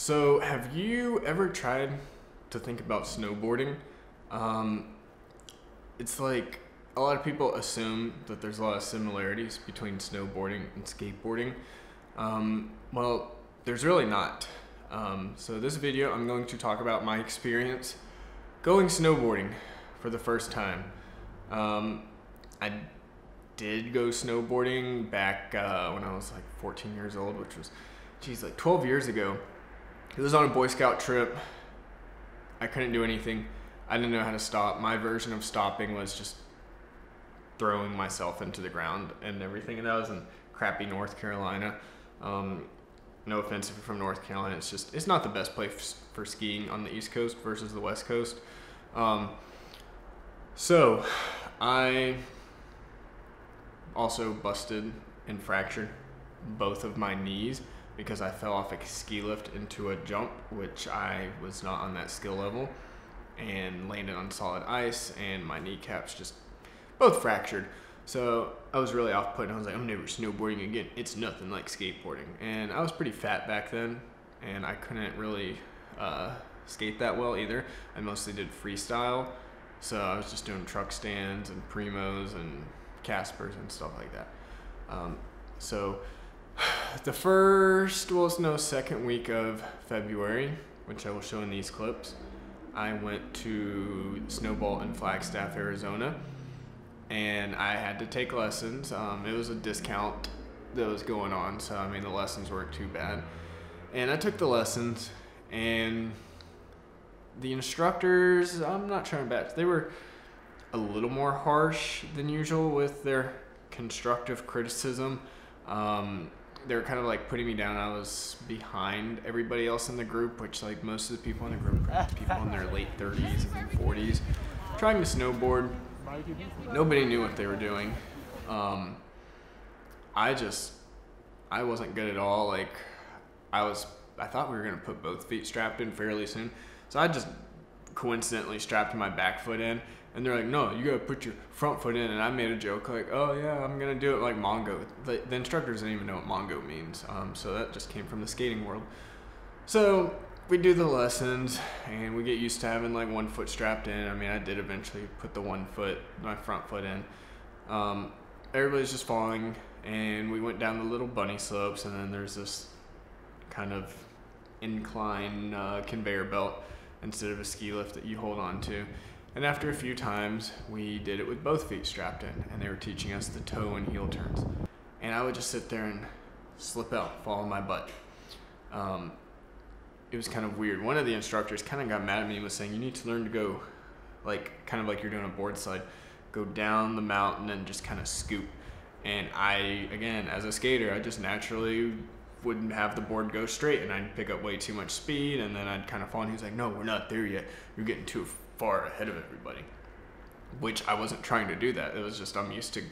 So have you ever tried to think about snowboarding? It's like a lot of people assume that there's a lot of similarities between snowboarding and skateboarding. Well, there's really not. So this video, I'm going to talk about my experience going snowboarding for the first time. I did go snowboarding back when I was like 14 years old, which was, like 12 years ago. It was on a Boy Scout trip. I couldn't do anything. I didn't know how to stop. My version of stopping was just throwing myself into the ground and everything. And that was in crappy North Carolina. No offense if you're from North Carolina. It's not the best place for skiing on the East Coast versus the West Coast. So I also busted and fractured both of my knees because I fell off a ski lift into a jump, which I was not on that skill level, and landed on solid ice, and my kneecaps just both fractured. So I was really off put, and I was like, I'm never snowboarding again. It's nothing like skateboarding. And I was pretty fat back then, and I couldn't really skate that well either. I mostly did freestyle, so I was just doing truck stands and primos and Caspers and stuff like that. So the second week of February, which I will show in these clips, I went to Snowball in Flagstaff, Arizona, and I had to take lessons. It was a discount that was going on, so I mean the lessons weren't too bad. And I took the lessons, and the instructors, I'm not trying to bash, they were a little more harsh than usual with their constructive criticism. They were kind of like putting me down. I was behind everybody else in the group, which like most of the people in the group are people in their late 30s and 40s trying to snowboard. Nobody knew what they were doing. I wasn't good at all. Like I thought we were gonna put both feet strapped in fairly soon, so I just coincidentally strapped my back foot in, and they're like, no, you gotta put your front foot in. And I made a joke like, oh yeah, I'm gonna do it like Mongo. The instructors didn't even know what Mongo means, so that just came from the skating world. So we do the lessons, and we get used to having like one foot strapped in. I mean, I did eventually put my front foot in. Everybody's just falling, and we went down the little bunny slopes, and then there's this kind of incline conveyor belt instead of a ski lift that you hold on to. And after a few times, we did it with both feet strapped in, and they were teaching us the toe and heel turns. And I would just sit there and slip out, fall on my butt. It was kind of weird. One of the instructors kind of got mad at me and was saying, you need to learn to go, like, kind of like you're doing a board slide, go down the mountain and just kind of scoop. And I, again, as a skater, I just naturally wouldn't have the board go straight, and I'd pick up way too much speed, and then I'd kind of fall, and he was like, no, we're not there yet. You're getting too far ahead of everybody. Which I wasn't trying to do that. It was just I'm used to,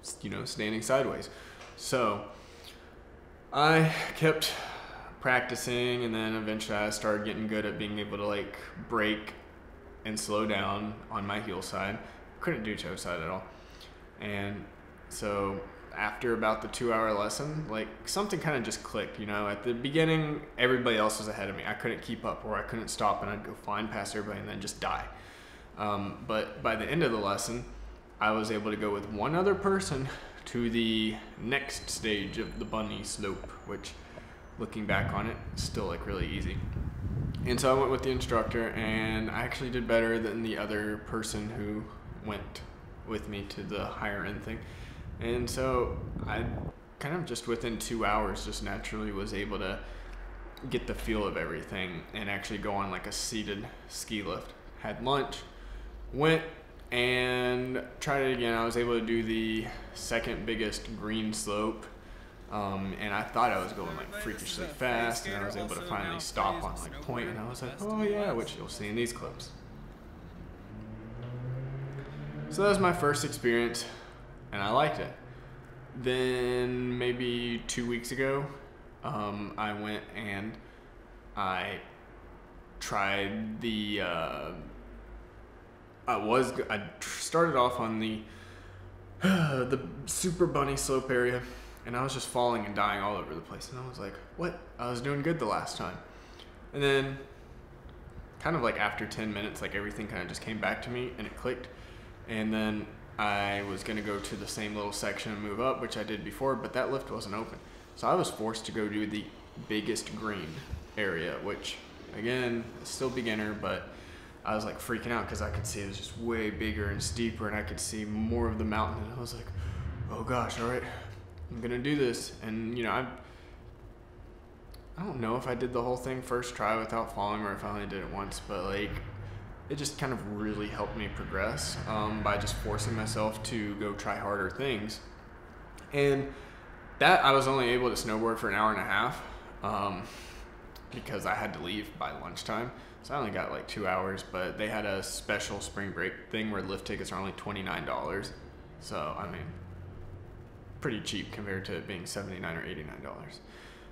standing sideways. So I kept practicing, and then eventually I started getting good at being able to like brake and slow down on my heel side. Couldn't do toe side at all. And so after about the 2-hour lesson, like something kind of just clicked. At the beginning, everybody else was ahead of me. I couldn't keep up, or I couldn't stop, and I'd go flying past everybody and then just die. But by the end of the lesson, I was able to go with one other person to the next stage of the bunny slope, which, looking back on it, is still like really easy. And so I went with the instructor, and I actually did better than the other person who went with me to the higher end thing. And so I kind of just within 2 hours just naturally was able to get the feel of everything and actually go on like a seated ski lift. Had lunch, went and tried it again. I was able to do the second biggest green slope, and I thought I was going like freakishly fast, and I was able to finally stop on like point, and I was like, oh yeah, which you'll see in these clips. So that was my first experience, and I liked it. Then maybe 2 weeks ago, I went and I tried the I started off on the super bunny slope area, and I was just falling and dying all over the place, and I was like, what? I was doing good the last time. And then kind of like after 10 minutes, like everything kind of just came back to me and it clicked. And then I was gonna go to the same little section and move up, which I did before, but that lift wasn't open. So I was forced to go do the biggest green area, which again, still beginner, but I was like freaking out because I could see it was just way bigger and steeper and I could see more of the mountain. And I was like, oh gosh, all right, I'm gonna do this. And you know, I don't know if I did the whole thing first try without falling or if I only did it once, but like it just kind of really helped me progress by just forcing myself to go try harder things. And that I was only able to snowboard for an hour and a half because I had to leave by lunchtime. So I only got like 2 hours, but they had a special spring break thing where lift tickets are only $29. So, I mean, pretty cheap compared to it being $79 or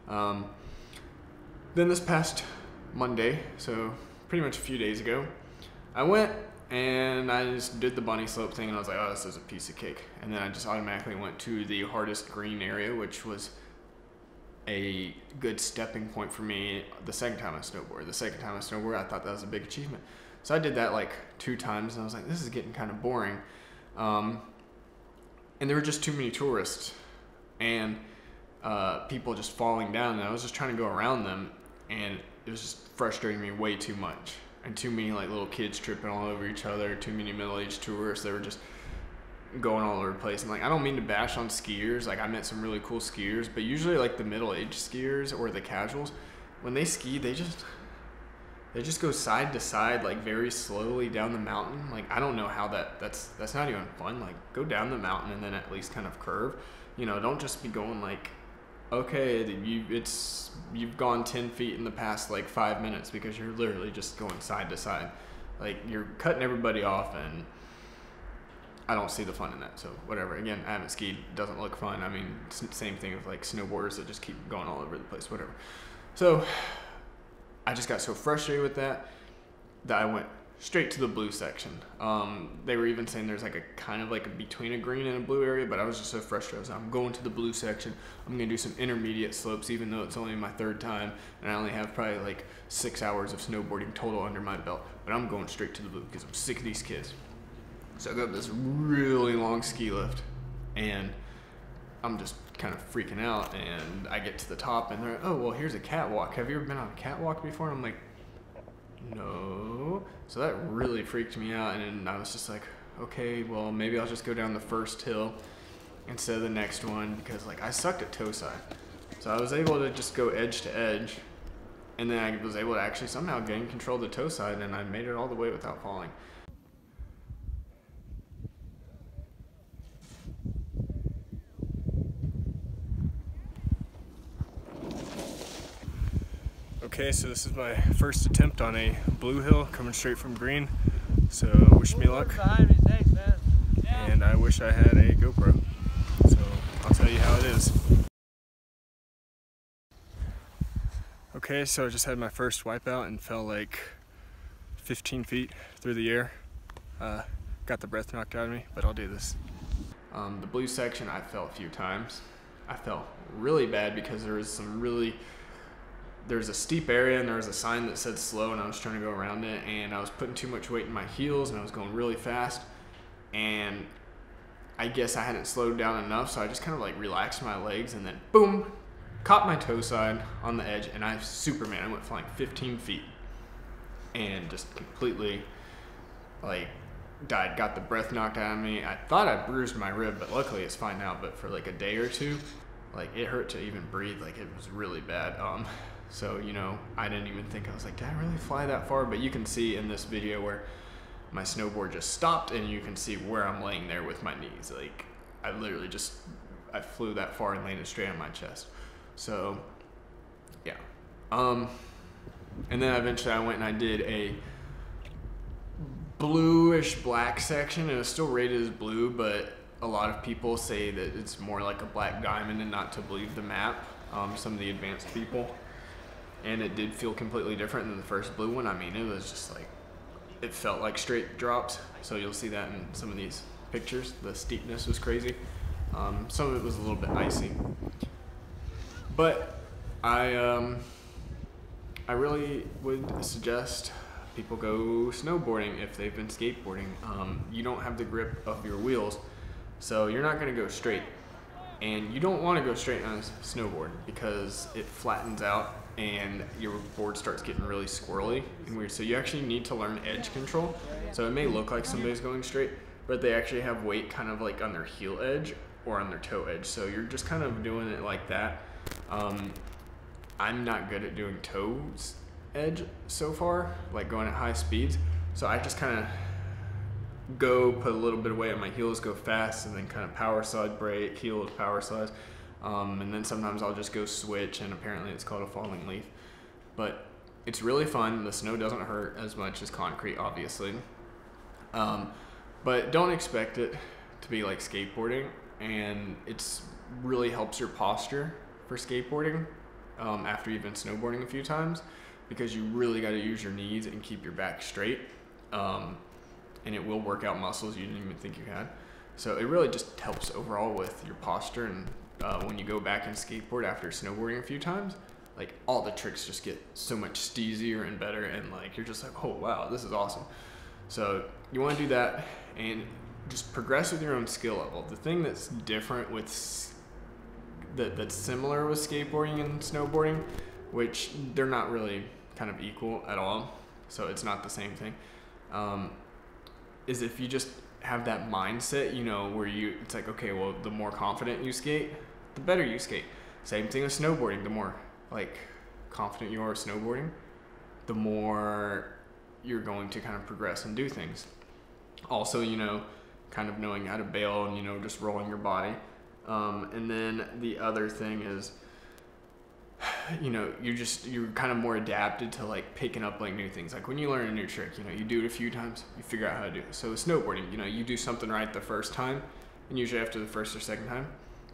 $89. Then this past Monday, so pretty much a few days ago, I went and I just did the bunny slope thing and I was like, oh, this is a piece of cake. And then I just automatically went to the hardest green area, which was a good stepping point for me the second time I snowboarded. The second time I snowboarded, I thought that was a big achievement. So I did that like 2 times and I was like, this is getting kind of boring. And there were just too many tourists and people just falling down, and I was just trying to go around them, and it was just frustrating me way too much. And too many like little kids tripping all over each other, too many middle-aged tourists that were just going all over the place. And like, I don't mean to bash on skiers, like I met some really cool skiers, but usually like the middle-aged skiers or the casuals, when they ski, they just go side to side, like very slowly down the mountain. Like, I don't know how that's not even fun. Like, go down the mountain and then at least kind of curve, you know, don't just be going like, okay, you've gone 10 feet in the past like 5 minutes, because you're literally just going side to side. Like, you're cutting everybody off, and I don't see the fun in that. So whatever. Again, I haven't skied. Doesn't look fun. I mean, same thing with like snowboarders that just keep going all over the place. Whatever. So I just got so frustrated with that I went straight to the blue section. They were even saying there's like a kind of like a between a green and a blue area, but I was just so frustrated. I was like, I'm going to the blue section. I'm gonna do some intermediate slopes, even though it's only my 3rd time and I only have probably like 6 hours of snowboarding total under my belt. But I'm going straight to the blue because I'm sick of these kids. So I go up this really long ski lift and I'm just kind of freaking out, and I get to the top and they're like, oh, well, here's a catwalk. Have you ever been on a catwalk before? And I'm like, no. So that really freaked me out, and I was just like, okay, well, maybe I'll just go down the first hill instead of the next one, because like I sucked at toe side. So I was able to just go edge to edge, and then I was able to actually somehow gain control of the toe side, and I made it all the way without falling. Okay, so this is my first attempt on a blue hill coming straight from green, so wish me luck. Thanks, man. And I wish I had a GoPro, so I'll tell you how it is. Okay, so I just had my first wipeout and fell like 15 feet through the air. Got the breath knocked out of me, but I'll do this. The blue section, I fell a few times. I fell really bad because there's a steep area and there was a sign that said slow, and I was trying to go around it, and I was putting too much weight in my heels and I was going really fast, and I guess I hadn't slowed down enough, so I just kind of like relaxed my legs, and then boom, caught my toe side on the edge, and I went flying 15 feet and just completely like died, got the breath knocked out of me. I thought I bruised my rib, but luckily it's fine now, but for like a day or two, like it hurt to even breathe. Like, it was really bad. So, you know, I didn't even think, I was like, did I really fly that far? But you can see in this video where my snowboard just stopped, and you can see where I'm laying there with my knees. Like, I literally I flew that far and landed straight on my chest. So, yeah. And then eventually I went and I did a bluish black section. It was still rated as blue, but a lot of people say that it's more like a black diamond and not to believe the map, some of the advanced people. And it did feel completely different than the first blue one. I mean, it was just like, it felt like straight drops. So you'll see that in some of these pictures. The steepness was crazy. Some of it was a little bit icy. But I I really would suggest people go snowboarding if they've been skateboarding. You don't have the grip of your wheels, so you're not going to go straight. And you don't want to go straight on a snowboard because it flattens out and your board starts getting really squirrely and weird. So you actually need to learn edge control. So it may look like somebody's going straight, but they actually have weight kind of like on their heel edge or on their toe edge. So you're just kind of doing it like that. I'm not good at doing toes edge so far, like going at high speeds. So I just kind of go, put a little bit of weight on my heels, go fast, and then kind of power slide, brake, heels, power slides. And then sometimes I'll just go switch, and apparently it's called a falling leaf. But it's really fun. The snow doesn't hurt as much as concrete, obviously. But don't expect it to be like skateboarding, and it's really helps your posture for skateboarding after you've been snowboarding a few times, because you really got to use your knees and keep your back straight. And it will work out muscles you didn't even think you had. So it really just helps overall with your posture, and when you go back and skateboard after snowboarding a few times, like all the tricks just get so much easier and better, and like you're just like, oh wow, this is awesome. So you want to do that and just progress with your own skill level. The thing that's different with that's similar with skateboarding and snowboarding, which they're not really kind of equal at all, so it's not the same thing, is if you just have that mindset, you know, where it's like, okay, well, the more confident you skate, the better you skate. Same thing with snowboarding. The more like confident you are snowboarding, the more you're going to kind of progress and do things. Also, you know, kind of knowing how to bail and, you know, just rolling your body. And then the other thing is, you know, you're kind of more adapted to like picking up like new things. Like when you learn a new trick, you know, you do it a few times, you figure out how to do it. So with snowboarding, you know, you do something right the first time, and usually after the first or second time,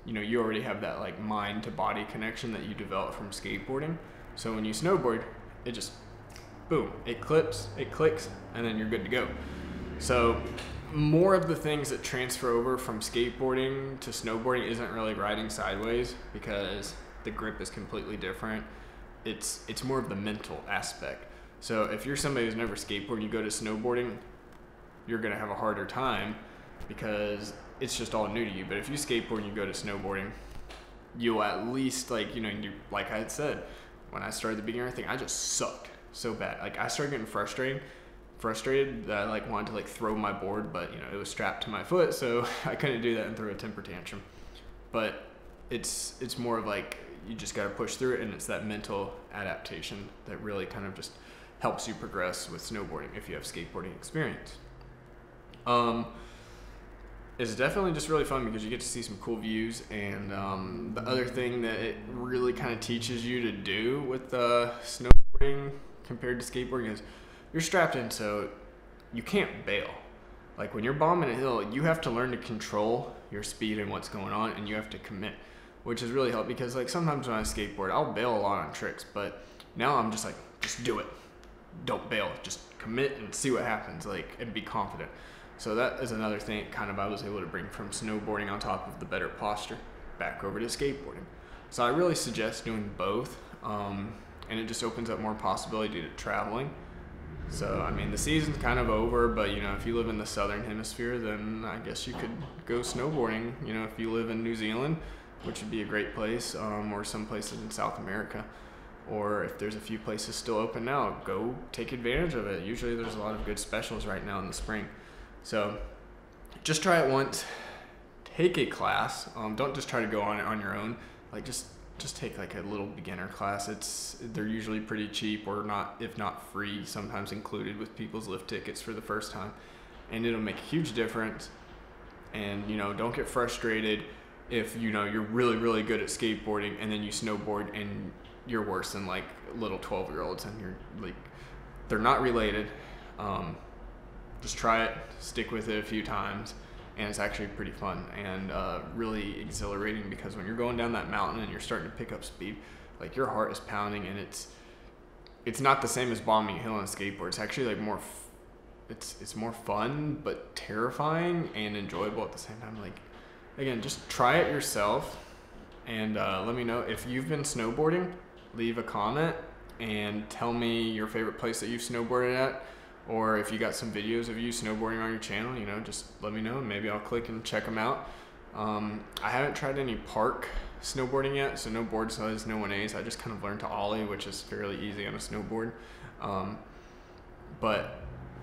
you know, you already have that like mind to body connection that you develop from skateboarding. So when you snowboard, it just, boom, it clicks, and then you're good to go. So more of the things that transfer over from skateboarding to snowboarding isn't really riding sideways, because the grip is completely different. It's more of the mental aspect. So if you're somebody who's never skateboarded and you go to snowboarding, you're gonna have a harder time because it's just all new to you. But if you skateboard and you go to snowboarding, you'll at least, like, you know, like I had said, when I started the beginner thing, I just sucked so bad. Like I started getting frustrated that I like wanted to like throw my board, but you know, it was strapped to my foot, so I couldn't do that and throw a temper tantrum. But it's more of like, you just got to push through it, and it's that mental adaptation that really kind of just helps you progress with snowboarding if you have skateboarding experience. It's definitely just really fun because you get to see some cool views, and the other thing that it really kind of teaches you to do with snowboarding compared to skateboarding is you're strapped in, so you can't bail. Like when you're bombing a hill, you have to learn to control your speed and what's going on, and you have to commit, which has really helped, because like sometimes when I skateboard, I'll bail a lot on tricks, but now I'm just like, just do it. Don't bail, just commit and see what happens, like, and be confident. So that is another thing kind of I was able to bring from snowboarding on top of the better posture back over to skateboarding. So I really suggest doing both, and it just opens up more possibility to traveling. So, I mean, the season's kind of over, but, you know, if you live in the southern hemisphere, then I guess you could go snowboarding. You know, if you live in New Zealand, which would be a great place, or some places in South America, or if there's a few places still open now, go take advantage of it. Usually there's a lot of good specials right now in the spring. So just try it once, take a class. Don't just try to go on it on your own. Like just take like a little beginner class. They're usually pretty cheap, or not, if not free, sometimes included with people's lift tickets for the first time, and it'll make a huge difference. And, you know, don't get frustrated if, you know, you're really, really good at skateboarding and then you snowboard and you're worse than like little 12-year-olds, and you're like, they're not related. Just try it, stick with it a few times, and it's actually pretty fun and really exhilarating, because when you're going down that mountain and you're starting to pick up speed, like your heart is pounding, and it's not the same as bombing a hill on a skateboard. It's actually like more, it's more fun but terrifying and enjoyable at the same time. Like, again, just try it yourself, and let me know if you've been snowboarding. Leave a comment and tell me your favorite place that you've snowboarded at, or if you got some videos of you snowboarding on your channel, you know, just let me know and maybe I'll click and check them out. I haven't tried any park snowboarding yet, so no board size, no 1As. I just kind of learned to ollie, which is fairly easy on a snowboard. But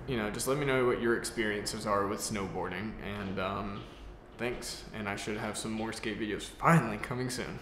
you know, just let me know what your experiences are with snowboarding, and thanks. And I should have some more skate videos finally coming soon.